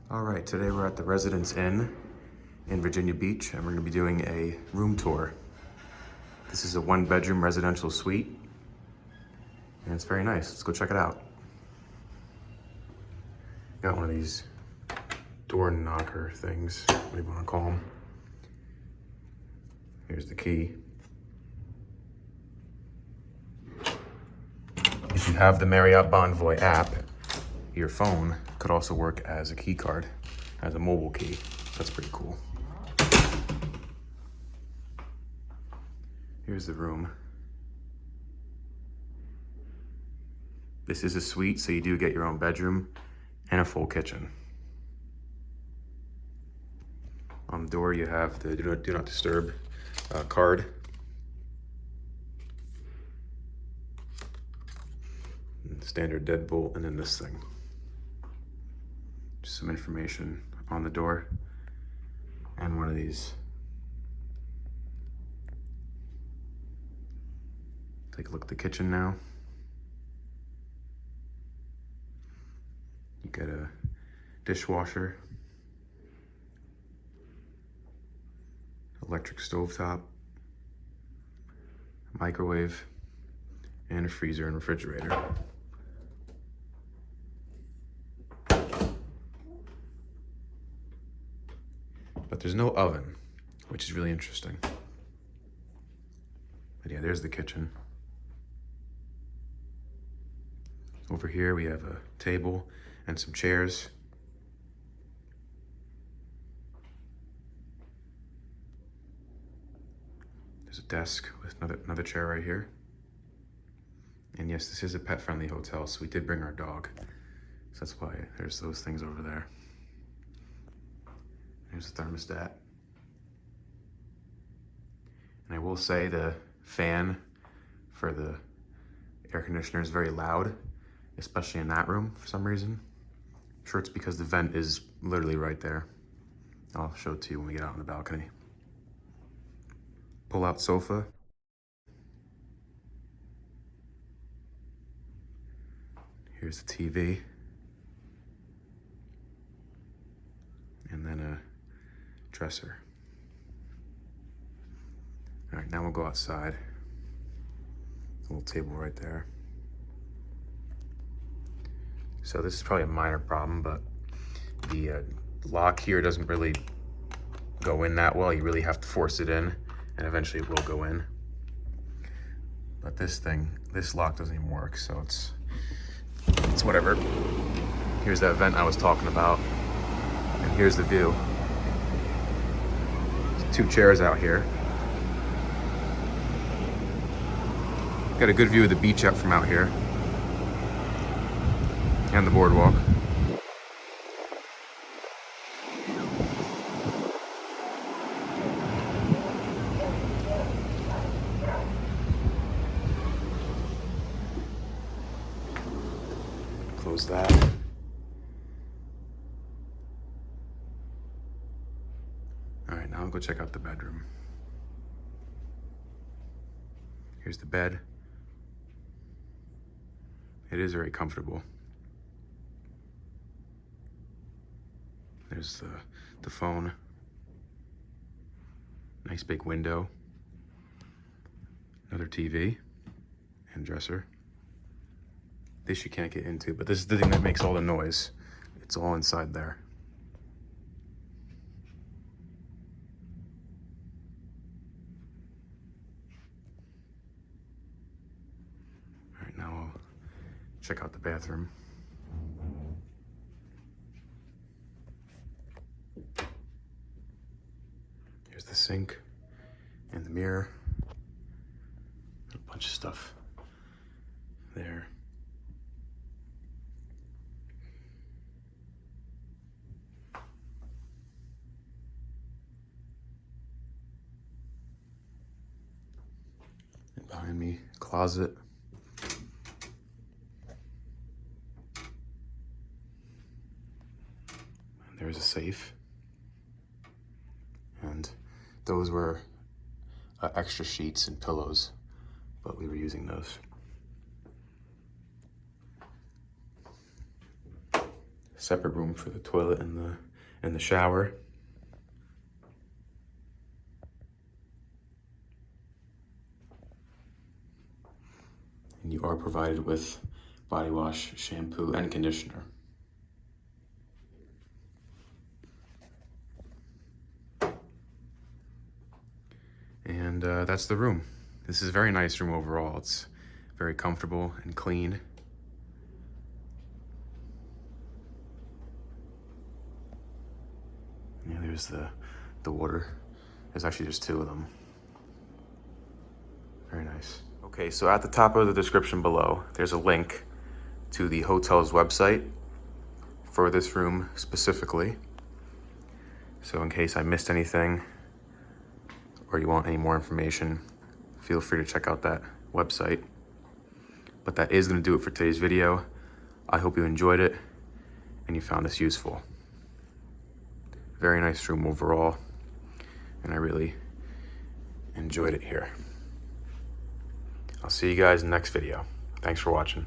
All right, today we're at the Residence Inn in Virginia Beach, and we're gonna be doing a room tour. This is a 1-bedroom residential suite, and it's very nice. Let's go check it out. Got one of these door knocker things, what do you wanna call them? Here's the key. If you have the Marriott Bonvoy app, your phone could also work as a key card, as a mobile key. That's pretty cool. Here's the room. This is a suite, so you do get your own bedroom and a full kitchen. On the door, you have the do not disturb card. And the standard deadbolt, and then this thing. Just some information on the door, and one of these. Take a look at the kitchen now. You get a dishwasher, electric stovetop, microwave, and a freezer and refrigerator. But there's no oven, which is really interesting. But yeah, there's the kitchen. Over here we have a table and some chairs. There's a desk with another chair right here. And yes, this is a pet-friendly hotel, so we did bring our dog. So that's why there's those things over there. There's the thermostat. And I will say the fan for the air conditioner is very loud, especially in that room for some reason. I'm sure it's because the vent is literally right there. I'll show it to you when we get out on the balcony. Pull-out sofa. Here's the TV. And then a dresser. All right, now we'll go outside. A little table right there. So this is probably a minor problem, but the lock here doesn't really go in that well. You really have to force it in, and eventually it will go in. But this lock doesn't even work, so it's whatever. Here's that vent I was talking about, and here's the view. There's 2 chairs out here. Got a good view of the beach up from out here. And the boardwalk. Close that. All right, now I'll go check out the bedroom. Here's the bed. It is very comfortable. There's the phone. Nice big window. Another TV and dresser. This you can't get into, but this is the thing that makes all the noise. It's all inside there. All right, now I'll check out the bathroom. Here's the sink and the mirror. A bunch of stuff there. And behind me, closet. And there's a safe. And those were extra sheets and pillows, but we were using those. Separate room for the toilet and the shower. And you are provided with body wash, shampoo, and conditioner. And that's the room. This is a very nice room overall. It's very comfortable and clean. Yeah, there's the water. There's actually just two of them. Very nice. Okay, so at the top of the description below, there's a link to the hotel's website for this room specifically. So in case I missed anything or you want any more information, feel free to check out that website. But that is going to do it for today's video. I hope you enjoyed it and you found this useful. Very nice room overall, and I really enjoyed it here. I'll see you guys in the next video. Thanks for watching.